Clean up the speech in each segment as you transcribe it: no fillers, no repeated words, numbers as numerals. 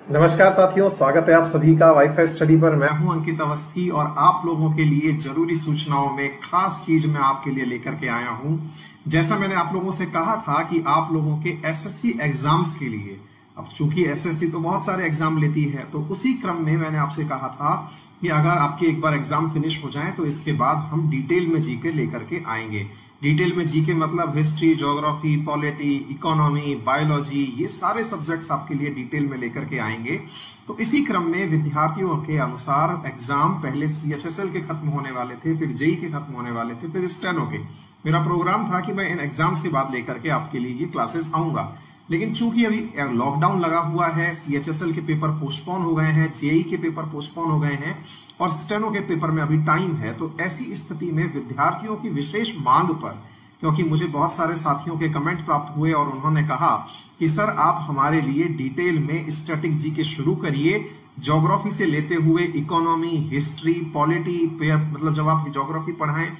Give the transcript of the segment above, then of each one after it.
नमस्कार साथियों, स्वागत है आप सभी का वाईफाई स्टडी पर। मैं हूं अंकित अवस्थी और आप लोगों के लिए जरूरी सूचनाओं में खास चीज मैं आपके लिए लेकर के आया हूं। जैसा मैंने आप लोगों से कहा था कि आप लोगों के एसएससी एग्जाम्स के लिए, अब चूंकि एसएससी तो बहुत सारे एग्जाम लेती है, तो उसी क्रम में मैंने आपसे कहा था कि अगर आपके एक बार एग्जाम फिनिश हो जाए तो इसके बाद हम डिटेल में जीके लेकर के आएंगे। डिटेल में जीके मतलब history, geography, polity, economy, biology, ये सारे सब्जेक्ट्स आपके लिए डिटेल में लेकर के आएंगे। तो इसी क्रम में विद्यार्थियों के अनुसार एग्जाम पहले सीएचएसएल के खत्म होने वाले थे, फिर जेई के खत्म होने वाले थे, फिर स्टेनो के। मेरा प्रोग्राम था कि मैं इन एग्जाम्स के बाद लेकर के आपके लिए ये क्लासेस आऊंगा, लेकिन चूंकि अभी लॉकडाउन लगा हुआ है, सीएचएसएल के पेपर पोस्टपोन हो गए हैं, जेई के पेपर पोस्टपोन हो गए हैं और स्टेनो के पेपर में अभी टाइम है, तो ऐसी स्थिति में विद्यार्थियों की विशेष मांग पर, क्योंकि मुझे बहुत सारे साथियों के कमेंट प्राप्त हुए और उन्होंने कहा कि सर आप हमारे लिए डिटेल में स्टैटिक जीके शुरू करिए, ज्योग्राफी से लेते हुए इकोनॉमी, हिस्ट्री, पॉलिटी, मतलब जब आप ज्योग्राफी पढ़ाएं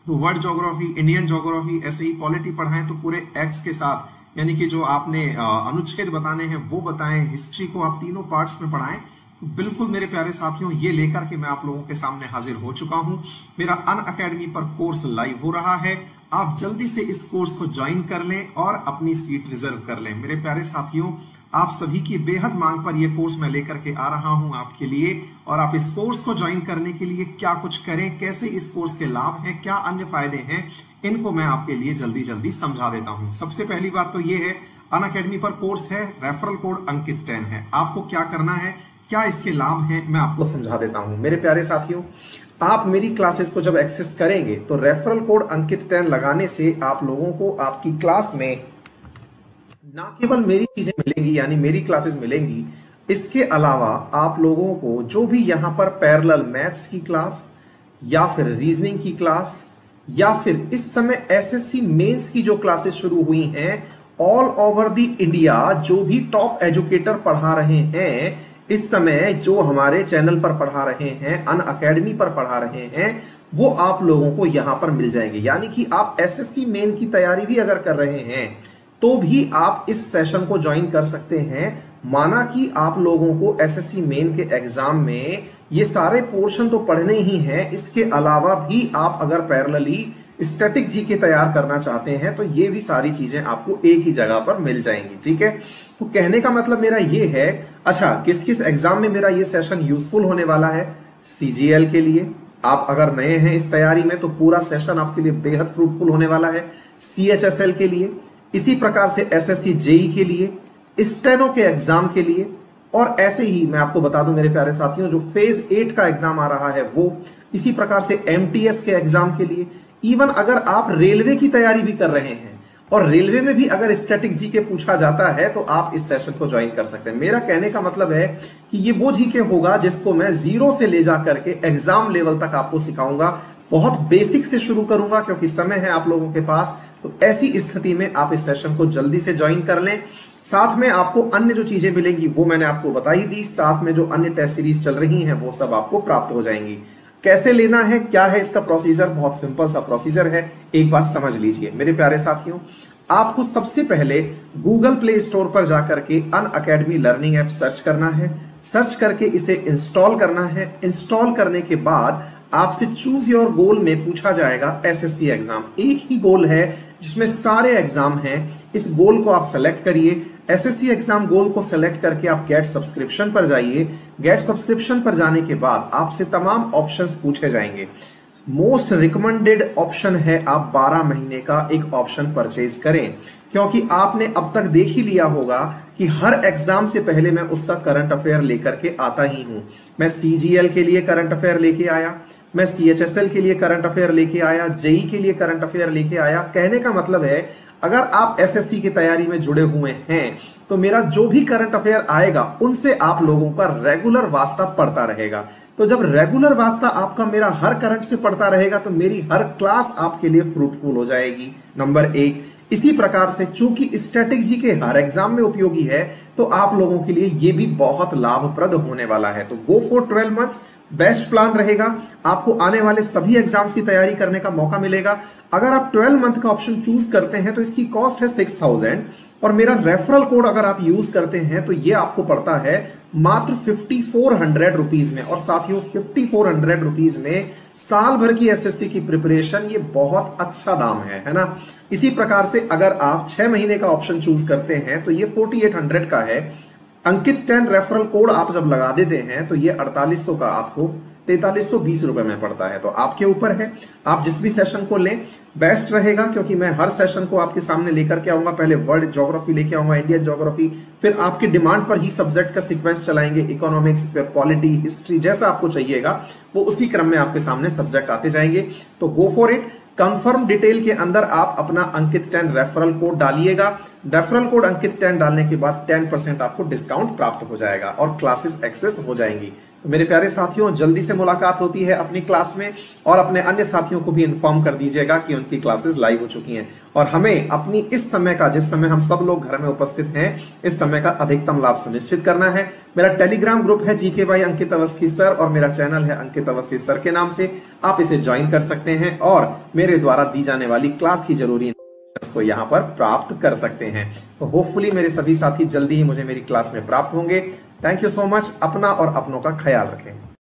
तो वर्ल्ड ज्योग्राफी, इंडियन ज्योग्राफी, ऐसे ही पॉलिटी पढ़ाएं तो पूरे एक्ट्स के साथ, यानी कि जो आपने अनुच्छेद बताने हैं वो बताएं, हिस्ट्री को आप तीनों पार्ट्स में पढ़ाएं। तो बिल्कुल मेरे प्यारे साथियों, ये लेकर के मैं आप लोगों के सामने हाजिर हो चुका हूं। मेरा अनअकैडमी पर कोर्स लाइव हो रहा है, आप जल्दी से इस कोर्स को ज्वाइन कर लें और अपनी सीट रिजर्व कर लें। मेरे प्यारे साथियों, आप सभी की बेहद मांग पर यह कोर्स मैं लेकर के आ रहा हूं आपके लिए, और आप इस कोर्स को ज्वाइन करने के लिए क्या कुछ करें, कैसे इस कोर्स के लाभ हैं, क्या अन्य फायदे हैं, इनको मैं आपके लिए जल्दी जल्दी समझा देता हूं। सबसे पहली बात तो यह है, अनअकैडमी पर कोर्स है, रेफरल कोड अंकित 10 है। आपको क्या करना है, क्या इसके लाभ हैं, मैं आपको समझा देता हूं। मेरे प्यारे साथियों, आप मेरी क्लासेस को जब एक्सेस करेंगे तो रेफरल कोड अंकित 10 लगाने से आप लोगों को आपकी क्लास में ना केवल मेरी चीजें मिलेंगी, यानी मेरी क्लासेस मिलेंगी, इसके अलावा आप लोगों को जो भी यहां पर पैरेलल मैथ्स की क्लास या फिर रीजनिंग की क्लास या फिर इस समय एसएससी मेंस की जो क्लासेस शुरू हुई हैं, ऑल ओवर द इंडिया जो भी टॉप एजुकेटर पढ़ा रहे हैं इस समय, जो हमारे चैनल पर पढ़ा रहे हैं, अनअकैडमी पर पढ़ा रहे हैं, वो आप लोगों को यहां पर मिल जाएंगे। यानी कि आप एसएससी मेन की तैयारी भी अगर कर रहे हैं तो भी आप इस सेशन को ज्वाइन कर सकते हैं। माना कि आप लोगों को एसएससी मेन के एग्जाम में ये सारे पोर्शन तो पढ़ने ही हैं, इसके अलावा भी आप अगर पैरेलली स्टैटिक जीके तैयार करना चाहते हैं तो ये भी सारी चीजें आपको एक ही जगह पर मिल जाएंगी। ठीक है, तो कहने का मतलब मेरा ये है, अच्छा किस किस एग्जाम में मेरा ये सेशन यूजफुल होने वाला है? सीजीएल के लिए, आप अगर नए हैं इस तैयारी में तो पूरा सेशन आपके लिए बेहद फ्रूटफुल होने वाला है। सीएचएसएल के लिए, इसी प्रकार से एसएससी जेई के लिए, स्टेनो के एग्जाम के लिए, और ऐसे ही मैं आपको बता दूं मेरे प्यारे साथियों, जो फेज 8 का एग्जाम आ रहा है वो, इसी प्रकार से एमटीएस के एग्जाम के लिए, इवन अगर आप रेलवे की तैयारी भी कर रहे हैं और रेलवे में भी अगर स्टैटिक जीके पूछा जाता है तो आप इस सेशन को ज्वाइन कर सकते हैं। मेरा कहने का मतलब है कि ये वो जीके होगा जिसको मैं जीरो से ले जाकर के एग्जाम लेवल तक आपको सिखाऊंगा। बहुत बेसिक से शुरू करूंगा क्योंकि समय है आप लोगों के पास, तो ऐसी स्थिति में आप इस सेशन को जल्दी से ज्वाइन कर लें। साथ में आपको अन्य जो चीजें मिलेंगी वो मैंने आपको बता ही दी, साथ में जो अन्य टेस्ट सीरीज चल रही हैं वो सब आपको प्राप्त हो जाएंगी। कैसे लेना है, क्या है इसका प्रोसीजर? बहुत सिंपल सा प्रोसीजर है, एक बार समझ लीजिए मेरे प्यारे साथियों। आपको सबसे पहले गूगल प्ले स्टोर पर जाकर के अनअकैडमी लर्निंग ऐप सर्च करना है, सर्च करके इसे इंस्टॉल करना है। इंस्टॉल करने के बाद आपसे चूज योर गोल में पूछा जाएगा एसएससी एग्जाम। एक ही गोल है जिसमें सारे एग्जाम हैं, इस गोल को आप सेलेक्ट करिए। एसएससी एग्जाम गोल को सेलेक्ट करके आप गेट सब्सक्रिप्शन पर जाइए। गेट सब्सक्रिप्शन पर जाने के बाद आपसे तमाम ऑप्शंस पूछे जाएंगे। मोस्ट रिकमेंडेड ऑप्शन है आप 12 महीने का एक ऑप्शन परचेज करें, क्योंकि आपने अब तक देख ही लिया होगा कि हर एग्जाम से पहले मैं उसका करंट अफेयर लेकर के आता ही हूं। मैं सीजीएल के लिए करंट अफेयर लेके आया, मैं सीएचएसएल के लिए करंट अफेयर लेके आया, जेई के लिए करंट अफेयर लेके आया। कहने का मतलब है, अगर आप एसएससी की तैयारी में जुड़े हुए हैं तो मेरा जो भी करंट अफेयर आएगा उनसे आप लोगों का रेगुलर वास्ता पड़ता रहेगा। तो जब रेगुलर वास्ता आपका मेरा हर करंट से पड़ता रहेगा तो मेरी हर क्लास आपके लिए फ्रूटफुल हो जाएगी, नंबर एक। इसी प्रकार से चूंकि स्टैटिक जी के हर एग्जाम में उपयोगी है तो आप लोगों के लिए ये भी बहुत लाभप्रद होने वाला है। तो go for 12 months, best plan रहेगा, आपको आने वाले सभी एग्जाम्स की तैयारी करने का मौका मिलेगा। अगर आप 12 मंथ का ऑप्शन चूज करते हैं तो इसकी कॉस्ट है 6000, और मेरा रेफरल कोड अगर आप यूज करते हैं तो ये आपको पड़ता है मात्र 5400 रुपीज में। और साथियों 5400 रुपीज में साल भर की एसएससी की प्रिपरेशन, ये बहुत अच्छा दाम है ना। इसी प्रकार से अगर आप 6 महीने का ऑप्शन चूज करते हैं तो ये 4800 का है। अंकित 10 रेफरल कोड आप जब लगा देते हैं तो ये 4800 का आपको 4320 रुपए में पड़ता है। तो आपके ऊपर है, आप जिस भी सेशन को लें बेस्ट रहेगा, क्योंकि मैं हर सेशन को आपके सामने लेकर के आऊंगा। पहले वर्ल्ड ज्योग्राफी लेके आऊंगा, इंडियन ज्योग्राफी, फिर आपकी डिमांड पर ही सब्जेक्ट का सीक्वेंस चलाएंगे, इकोनॉमिक्स, फिर पॉलिटी, हिस्ट्री, जैसा आपको चाहिएगा वो उसी क्रम में आपके सामने सब्जेक्ट आते जाएंगे। तो go for it. Confirm detail के अंदर आप अपना अंकित 10 रेफरल कोड डालिएगा। रेफरल कोड अंकित 10 डालने के बाद 10% आपको डिस्काउंट प्राप्त हो जाएगा और क्लासेस एक्सेस हो जाएंगी। तो मेरे प्यारे साथियों, जल्दी से मुलाकात होती है अपनी क्लास में, और अपने अन्य साथियों को भी इन्फॉर्म कर दीजिएगा कि उनकी क्लासेस लाइव हो चुकी हैं। और हमें अपनी इस समय का, जिस समय हम सब लोग घर में उपस्थित हैं, इस समय का अधिकतम लाभ सुनिश्चित करना है। मेरा टेलीग्राम ग्रुप है GK by Ankit Awasthi sir, और मेरा चैनल है अंकित अवस्थी सर के नाम से। आप इसे ज्वाइन कर सकते हैं और मेरे द्वारा दी जाने वाली क्लास की जरूरी को यहां पर प्राप्त कर सकते हैं। तो होपफुली मेरे सभी साथी जल्दी ही मुझे मेरी क्लास में प्राप्त होंगे। Thank you so much. अपना और अपनों का ख्याल रखें।